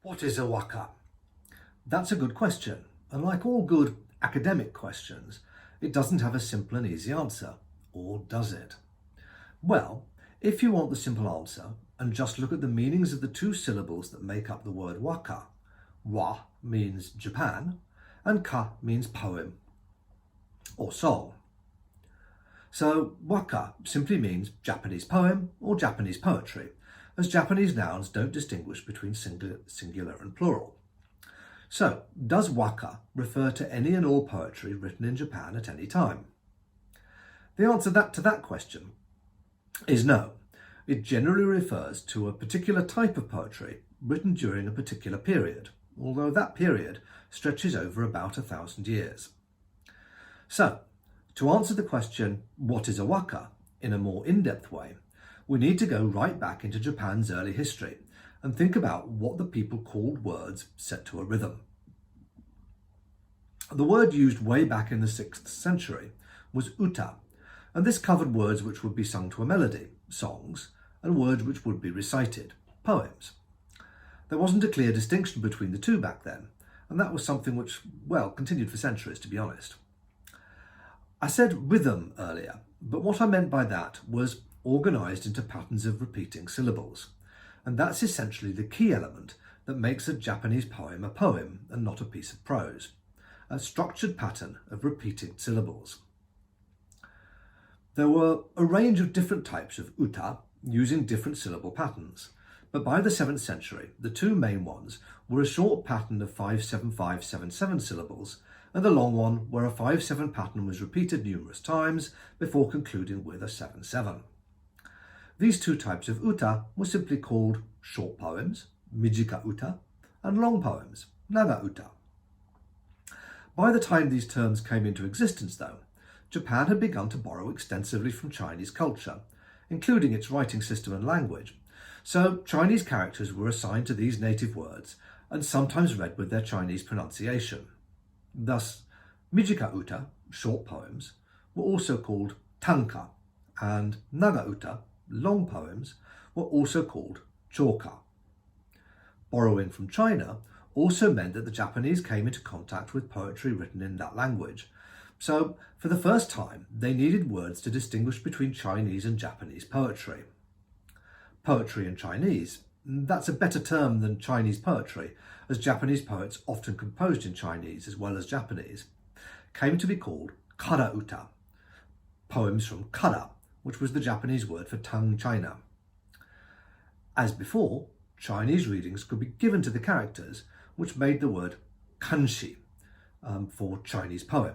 What is a waka? That's a good question, and like all good academic questions, it doesn't have a simple and easy answer, or does it? Well, if you want the simple answer, and just look at the meanings of the two syllables that make up the word waka, wa means Japan, and ka means poem, or song. So waka simply means Japanese poem or Japanese poetry, as Japanese nouns don't distinguish between singular and plural. So, does waka refer to any and all poetry written in Japan at any time? The answer to that question is no. It generally refers to a particular type of poetry written during a particular period, although that period stretches over about 1,000 years. So, to answer the question, what is a waka, in a more in-depth way, we need to go right back into Japan's early history and think about what the people called words set to a rhythm. The word used way back in the 6th century was uta, and this covered words which would be sung to a melody, songs, and words which would be recited, poems. There wasn't a clear distinction between the two back then, and that was something which, well, continued for centuries, to be honest. I said rhythm earlier, but what I meant by that was organised into patterns of repeating syllables. And that's essentially the key element that makes a Japanese poem a poem and not a piece of prose. A structured pattern of repeating syllables. There were a range of different types of uta using different syllable patterns, but by the 7th century, the two main ones were a short pattern of 5-7-5-7-7 syllables and a long one where a 5-7 pattern was repeated numerous times before concluding with a 7-7. These two types of uta were simply called short poems, mijika uta, and long poems, naga uta. By the time these terms came into existence, though, Japan had begun to borrow extensively from Chinese culture, including its writing system and language, so Chinese characters were assigned to these native words and sometimes read with their Chinese pronunciation. Thus, mijika uta, short poems, were also called tanka, and naga uta, long poems, were also called choka. Borrowing from China also meant that the Japanese came into contact with poetry written in that language. So, for the first time, they needed words to distinguish between Chinese and Japanese poetry. Poetry in Chinese, that's a better term than Chinese poetry, as Japanese poets often composed in Chinese as well as Japanese, came to be called kara uta, poems from kara, which was the Japanese word for tongue china. As before, Chinese readings could be given to the characters, which made the word kanshi for Chinese poem,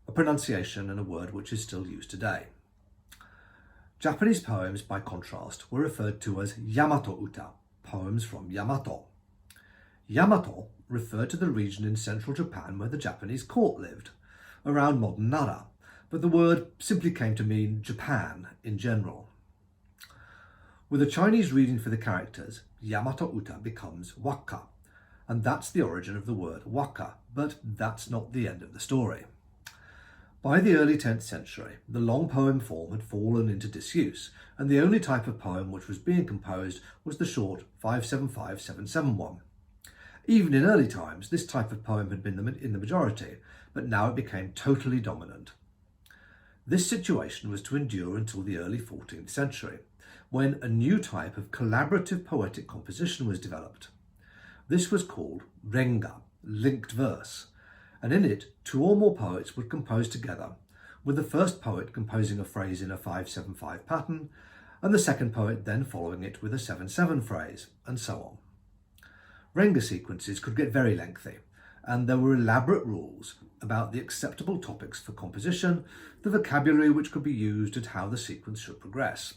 a pronunciation and a word which is still used today. Japanese poems, by contrast, were referred to as Yamato uta, poems from Yamato. Yamato referred to the region in central Japan where the Japanese court lived, around modern Nara, but the word simply came to mean Japan in general. With a Chinese reading for the characters, Yamato uta becomes waka, and that's the origin of the word waka, but that's not the end of the story. By the early 10th century, the long poem form had fallen into disuse, and the only type of poem which was being composed was the short 5-7-5-7-7 one. Even in early times, this type of poem had been in the majority, but now it became totally dominant. This situation was to endure until the early 14th century, when a new type of collaborative poetic composition was developed. This was called Renga, linked verse, and in it, two or more poets would compose together, with the first poet composing a phrase in a 5-7-5 pattern, and the second poet then following it with a 7-7 phrase, and so on. Renga sequences could get very lengthy, and there were elaborate rules about the acceptable topics for composition, the vocabulary which could be used, and how the sequence should progress.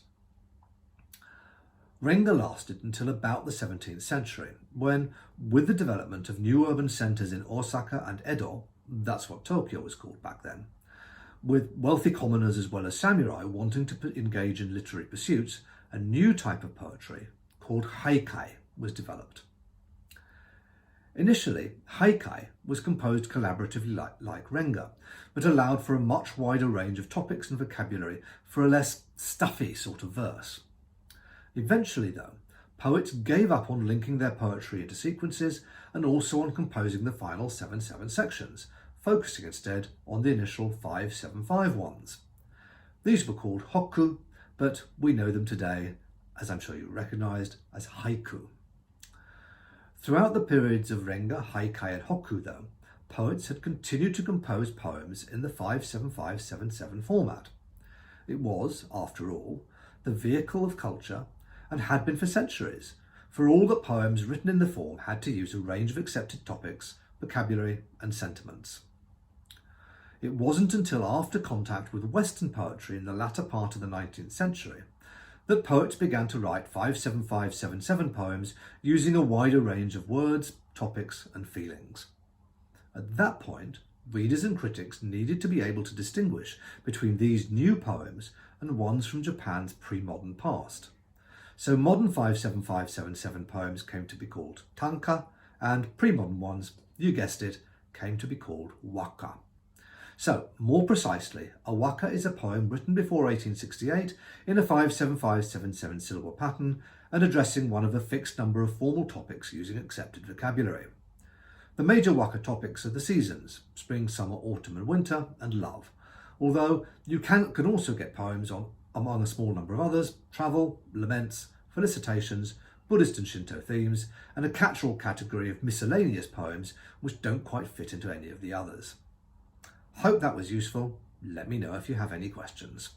Renga lasted until about the 17th century, when, with the development of new urban centres in Osaka and Edo, that's what Tokyo was called back then, with wealthy commoners as well as samurai wanting to engage in literary pursuits, a new type of poetry called Haikai was developed. Initially, Haikai was composed collaboratively like Renga, but allowed for a much wider range of topics and vocabulary for a less stuffy sort of verse. Eventually, though, poets gave up on linking their poetry into sequences and also on composing the final 7/7 sections, focusing instead on the initial 5/7/5 ones. These were called hokku, but we know them today, as I'm sure you recognised, as haiku. Throughout the periods of Renga, Haikai and Hokku, though, poets had continued to compose poems in the 5/7/5/7/7 format. It was, after all, the vehicle of culture and had been for centuries, for all that poems written in the form had to use a range of accepted topics, vocabulary and sentiments. It wasn't until after contact with Western poetry in the latter part of the 19th century that poets began to write 5/7/5/7/7 poems using a wider range of words, topics and feelings. At that point, readers and critics needed to be able to distinguish between these new poems and ones from Japan's pre-modern past. So modern 5/7/5/7/7 poems came to be called tanka, and pre-modern ones, you guessed it, came to be called waka. So, more precisely, a waka is a poem written before 1868 in a 5/7/5/7/7 syllable pattern and addressing one of a fixed number of formal topics using accepted vocabulary. The major waka topics are the seasons, spring, summer, autumn and winter, and love, although you can also get poems on, among a small number of others, travel, laments, felicitations, Buddhist and Shinto themes, and a catch-all category of miscellaneous poems which don't quite fit into any of the others. Hope that was useful. Let me know if you have any questions.